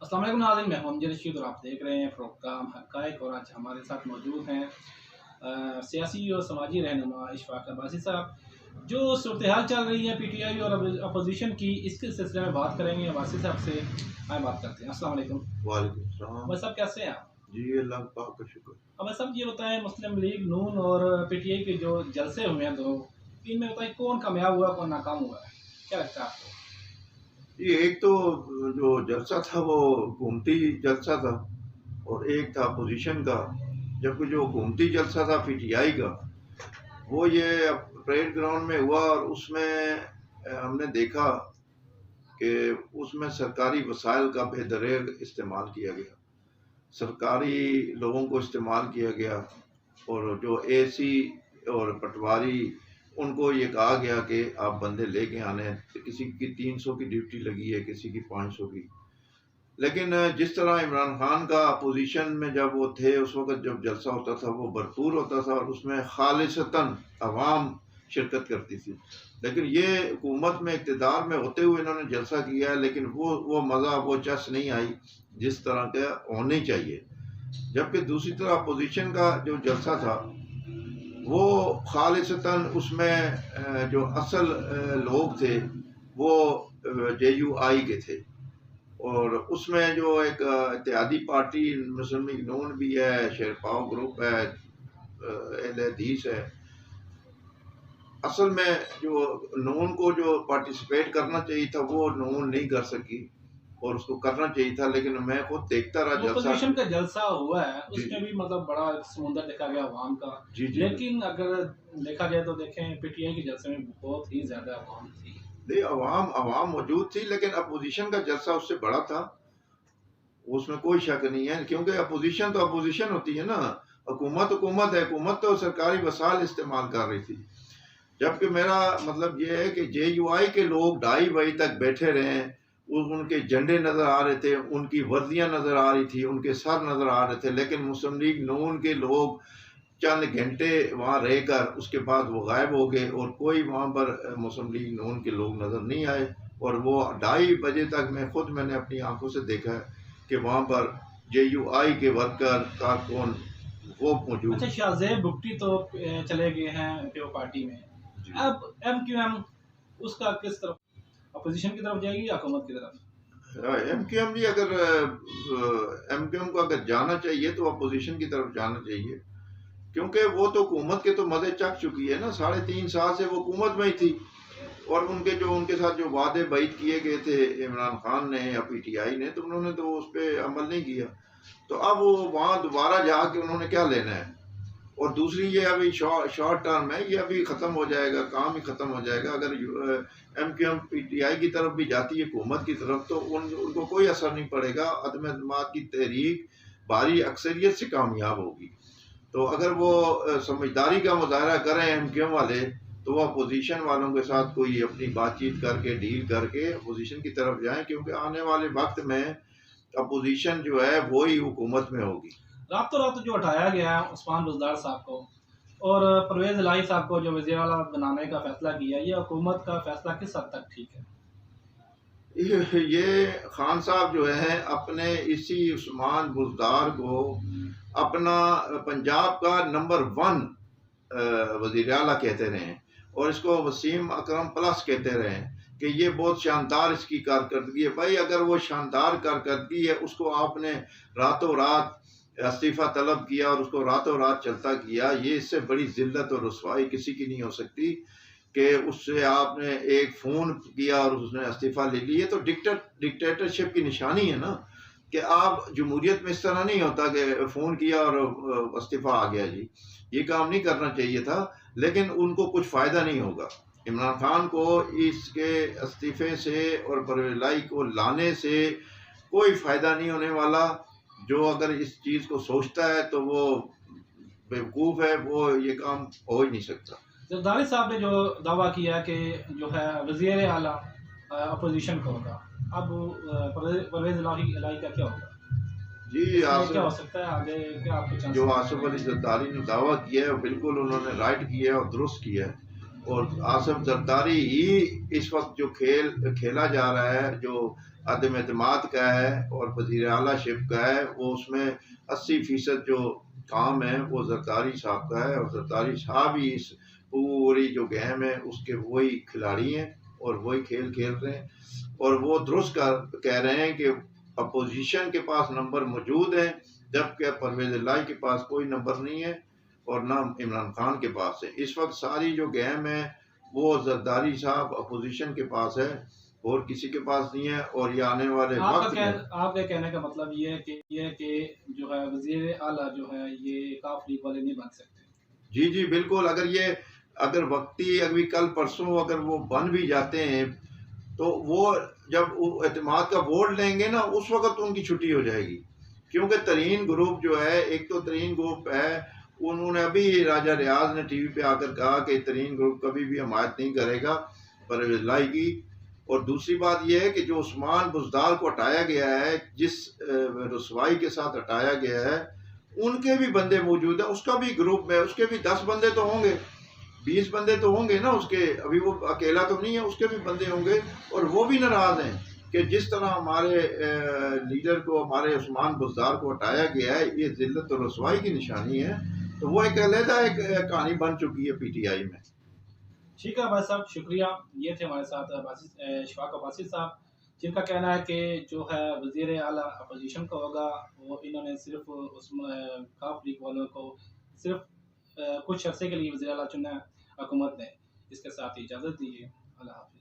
अस्सलाम वालेकुम नाज़रीन, मैं मोहम्मद रशीद और आप देख रहे हैं प्रोग्राम हक़ाइक़। और आज हमारे साथ मौजूद हैं सियासी और समाजी रहनुमा इशफाक अब्बासी साहब। जो सूरत हाल चल रही है PTI और अपोजिशन की, इसके सिलसिले में बात करेंगे। अब्बासी साहब से आए बात करते हैं। अस्सलाम वालेकुम। वालेकुम सलाम। अब्बासी साहब कैसे हैं आप? जी अल्लाह पाक का शुक्र। अब्बासी साहब ये बताएं, मुस्लिम लीग नून और PTI के जो जलसे हुए हैं दो, इनमें बताएं कौन कामयाब हुआ कौन नाकाम हुआ है, क्या लगता है आपको? ये एक तो जो जलसा था वो हुकूमती जलसा था और एक था अपोजिशन का। जबकि जो हुकूमती जलसा था PTI का वो ये परेड ग्राउंड में हुआ और उसमें हमने देखा कि उसमें सरकारी वसाइल का बेदरेग इस्तेमाल किया गया, सरकारी लोगों को इस्तेमाल किया गया और जो AC और पटवारी उनको ये कहा गया कि आप बंदे लेके आने हैं। किसी की 300 की ड्यूटी लगी है, किसी की 500 की। लेकिन जिस तरह इमरान खान का अपोजिशन में जब वो थे उस वक्त जब जलसा होता था वो भरपूर होता था और उसमें खालिसतन अवाम शिरकत करती थी। लेकिन ये हुकूमत में इक़्तिदार में होते हुए इन्होंने जलसा किया है, लेकिन वो मज़ा वो चस नहीं आई जिस तरह का होनी चाहिए। जबकि दूसरी तरफ अपोजिशन का जो जलसा था वो खालिसतन उसमें जो असल लोग थे वो JUI के थे और उसमें जो एक इत्तेहादी पार्टी मुस्लिम लीग नून भी है, शेरपाव ग्रुप है, अहले हदीस है। असल में जो नून को जो पार्टिसिपेट करना चाहिए था वो नून नहीं कर सकी और उसको करना चाहिए था। लेकिन मैं खुद देखता रहा जलसा, अपोजिशन का जलसा हुआ है उसमें भी मतलब बड़ा समुंदर देखा गया अवाम का। लेकिन अगर देखा जाए तो देखें PTI के जलसे में बहुत ही ज्यादा अवाम थी। नहीं, अवाम मौजूद थी, लेकिन अपोजिशन का जलसा उससे बड़ा था, उसमें कोई शक नहीं है। क्योंकि अपोजिशन तो अपोजिशन होती है ना, हुकूमत हुकूमत है, हुकूमत तो सरकारी वसाइल इस्तेमाल कर रही थी। जबकि मेरा मतलब ये है कि JUI के लोग 2:30 बजे तक बैठे रहे, उनके झंडे नज़र आ रहे थे, उनकी वर्दियाँ नज़र आ रही थी, उनके सर नज़र आ रहे थे। लेकिन मुस्लिम लीग नून के लोग चंद घंटे वहाँ रहकर उसके बाद वो गायब हो गए और कोई वहाँ पर मुस्लिम लीग नून के लोग नज़र नहीं आए। और वो 2:30 बजे तक मैंने अपनी आंखों से देखा है कि वहाँ पर JUI के वर्कर कारकुन वो मौजूद। अच्छा, शाहजेब भुट्टी तो चले गए हैं PO पार्टी में, अब MQM उसका किस तरफ, अपोजिशन की तरफ जाएगी या हुकूमत की तरफ? MQM भी अगर MQM को अगर जाना चाहिए तो अपोजिशन की तरफ जाना चाहिए, क्योंकि वो तो हुकूमत के तो मज़े चख चुकी है ना। 3.5 साल से वो हुकूमत में ही थी और उनके साथ जो वादे बैत किए गए थे इमरान खान ने या PTI ने, तो उन्होंने तो उस पर अमल नहीं किया। तो अब वो वहाँ दोबारा जाके उन्होंने क्या लेना है? और दूसरी ये अभी शॉर्ट टर्म है, ये अभी ख़त्म हो जाएगा, काम ही ख़त्म हो जाएगा। अगर MQM PTI की तरफ भी जाती है हुकूमत की तरफ तो उनको कोई असर नहीं पड़ेगा। अदम एतमाद की तहरीक भारी अक्सरियत से कामयाब होगी। तो अगर वो समझदारी का मुजाहरा करें MQM वाले, तो वो अपोजिशन वालों के साथ कोई अपनी बातचीत करके डील करके अपोजिशन की तरफ जाएं, क्योंकि आने वाले वक्त में अपोजिशन जो है वो ही हुकूमत में होगी। रातों रात जो हटाया गया है उस्मान बुज़दार साहब को और परवेज़ इलाही साहब को जो वज़ीर आला बनाने का फैसला किया, ये हुकूमत का फैसला किस हद तक ठीक है? ये खान साहब जो है अपने इसी उस्मान बुज़दार को अपना पंजाब का नंबर 1 वज़ीर आला कहते रहे और इसको वसीम अकरम प्लस कहते रहे कि ये बहुत शानदार इसकी कारकर्दगी है। भाई अगर वो शानदार कारकर्दगी है, उसको आपने रातों रात इस्तीफ़ा तलब किया और उसको रातों रात चलता किया, ये इससे बड़ी ज़िल्लत और रुसवाई किसी की नहीं हो सकती कि उससे आपने एक फ़ोन किया और उसने इस्तीफ़ा ले लिया। तो डिक्टेटरशिप की निशानी है ना कि आप जमहूरियत में इस तरह नहीं होता कि फ़ोन किया और इस्तीफ़ा आ गया जी। ये काम नहीं करना चाहिए था, लेकिन उनको कुछ फ़ायदा नहीं होगा। इमरान खान को इसके इस्तीफ़े से और परवेज़ इलाही को लाने से कोई फ़ायदा नहीं होने वाला। जो अगर इस चीज़ को सोचता है तो वो बेवकूफ़ है, वो ये काम हो ही नहीं सकता। जरदारी साहब ने जो दावा किया कि जो है वज़ीर आला अपोजिशन का होगा, अब परवेज़ इलाही का क्या होगा जी? क्या हो सकता है आगे, क्या आपको जो आसिफ अली जरदारी ने दावा किया है बिल्कुल उन्होंने राइट किया है और दुरुस्त किया है। और आसिफ जरदारी ही इस वक्त जो खेल खेला जा रहा है, जो अदम एतमाद का है और वज़ीर आला शिप का है, वो उसमें 80% जो काम है वो जरदारी साहब का है, और जरदारी साहब ही इस पूरी जो गेम है उसके वही खिलाड़ी हैं और वही खेल खेल रहे हैं। और वो दुरुस्त कह रहे हैं कि अपोजिशन के पास नंबर मौजूद है, जबकि परवेज़ इलाही के पास कोई नंबर नहीं है और ना इमरान खान के पास है। इस वक्त सारी जो गेम है वो जरदारी साहब अपोजिशन के पास है और किसी के पास नहीं है। और ये आने वाले वक्त में आपके कहने का मतलब ये है कि जो है वजीर आला जो है ये काफ लीग वाले नहीं बन सकते। जी जी बिल्कुल, अगर वक्ती अभी कल परसों अगर वो बन भी जाते हैं तो वो जब वो एतमाद का वोट लेंगे ना उस वक्त उनकी छुट्टी हो जाएगी, क्योंकि तरीन ग्रुप जो है, एक तो तरीन ग्रुप है, उन्होंने अभी राजा रियाज ने टीवी पे आकर कहा कि तरीन ग्रुप कभी भी हमायत नहीं करेगा परवेज़ इलाही की। और दूसरी बात यह है कि जो उस्मान बुज़दार को हटाया गया है, जिस रसवाई के साथ हटाया गया है, उनके भी बंदे मौजूद हैं, उसका भी ग्रुप है, उसके भी 10 बंदे तो होंगे, 20 बंदे तो होंगे ना उसके, अभी वो अकेला तो नहीं है, उसके भी बंदे होंगे। और वो भी नाराज़ हैं कि जिस तरह हमारे लीडर को, हमारे उस्मान बुज़दार को हटाया गया है, ये ज़िल्लत और रसवाई की निशानी है। तो वो एक अलहदा एक कहानी बन चुकी है पीटीआई में। ठीक है भाई साहब, शुक्रिया। ये थे हमारे साथ इशफाक अब्बासी साहब, जिनका कहना है कि जो है वज़ीर आला अपोजिशन का होगा। वो इन्होंने सिर्फ उसमें काफ लीग वालों को सिर्फ कुछ अरसे के लिए वज़ीर आला चुना है हुकूमत ने। इसके साथ ही इजाज़त दीजिए। अल्लाह हाफ़िज़।